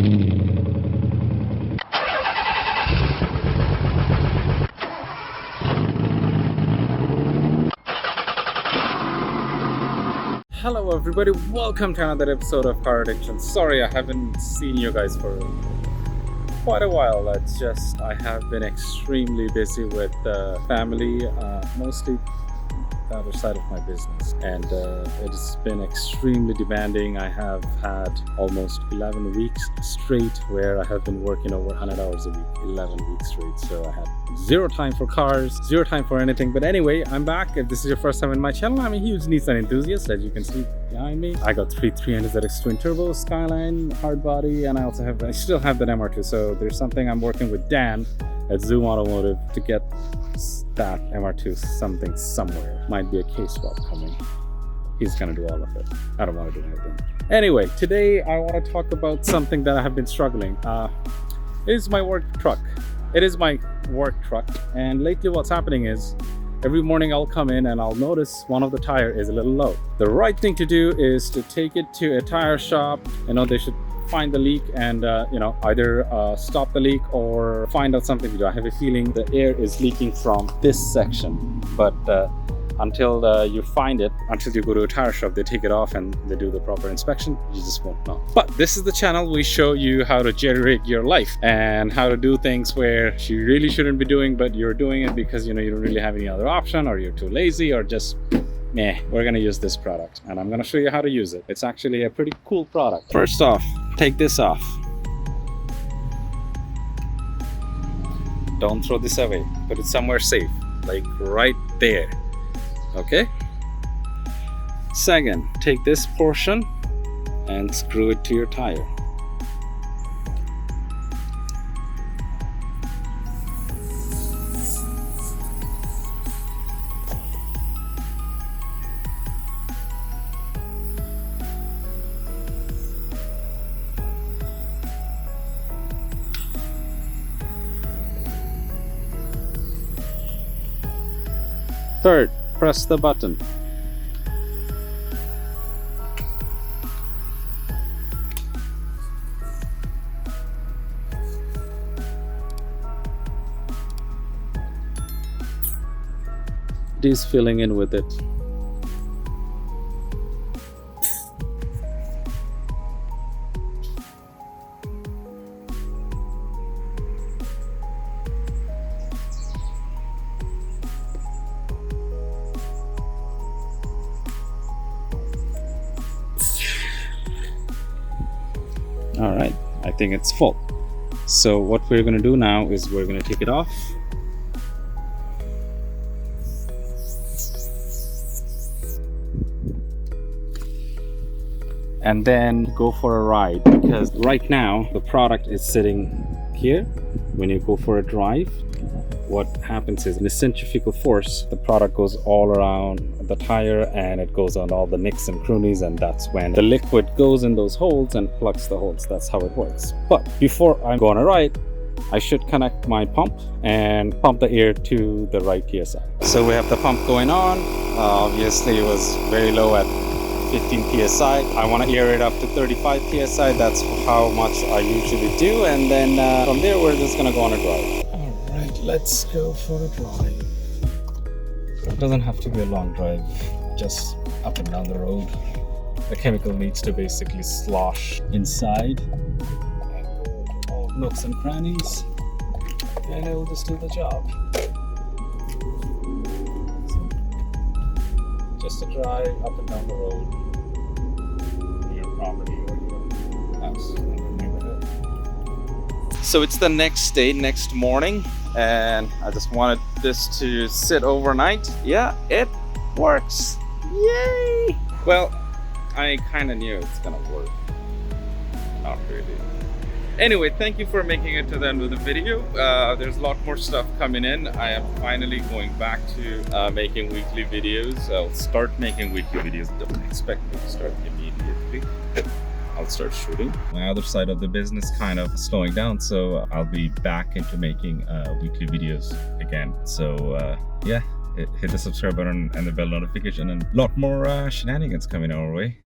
Hello everybody, welcome to another episode of Car Addiction. Sorry I haven't seen you guys for quite a while. It's just I have been extremely busy with family, mostly the other side of my business, and it's been extremely demanding. I have had almost 11 weeks straight where I have been working over 100 hours a week, 11 weeks straight. So I had zero time for cars, zero time for anything. But anyway, I'm back. If this is your first time in my channel, I'm a huge Nissan enthusiast, as you can see behind me. I got 300ZX twin turbo, Skyline, hard body, and I still have that MR2. So there's something I'm working with Dan at Zoom Automotive to get that MR2 somewhere. Might be a case swap coming. He's gonna do all of it. I don't want to do anything. Anyway, today I want to talk about something that I have been struggling. It is my work truck. It is my work truck, and lately what's happening is every morning I'll come in and I'll notice one of the tire is a little low. The right thing to do is to take it to a tire shop. They should find the leak and either stop the leak or find out something to do. I have a feeling the air is leaking from this section, but until you find it, until you go to a tire shop, they take it off and they do the proper inspection, you just won't know. But this is the channel we show you how to jerry-rig your life and how to do things where you really shouldn't be doing, but you're doing it because you don't really have any other option, or you're too lazy, or just we're gonna use this product and I'm gonna show you how to use it. It's actually a pretty cool product. First off, take this off. Don't throw this away. Put it somewhere safe, like right there. Okay? Second, take this portion and screw it to your tire. Third, press the button. It is filling in with it. All right, I think it's full. So what we're going to do now is we're going to take it off. And then go for a ride, because right now the product is sitting here. When you go for a drive, what happens is in a centrifugal force, the product goes all around the tire and it goes on all the nicks and crannies, and that's when the liquid goes in those holes and plugs the holes. That's how it works. But before I go on a ride, I should connect my pump and pump the air to the right PSI. So we have the pump going on. Obviously it was very low at 15 PSI. I want to air it up to 35 PSI. That's how much I usually do. And then from there, we're just going to go on a drive. All right, let's go for a drive. It doesn't have to be a long drive, just up and down the road. The chemical needs to basically slosh inside and go to all nooks and crannies, and it will just do the job. Just a drive up and down the road to your property or your house in your neighborhood. So it's the next day, next morning, and I just wanted this to sit overnight. Yeah, it works. Yay! Well, I kind of knew it's gonna work. Not really. Anyway, thank you for making it to the end of the video. There's a lot more stuff coming in. I am finally going back to making weekly videos. I'll start making weekly videos. Don't expect me to start immediately. I'll start shooting. My other side of the business kind of slowing down, so I'll be back into making weekly videos again. So yeah, hit the subscribe button and the bell notification, and a lot more shenanigans coming our way.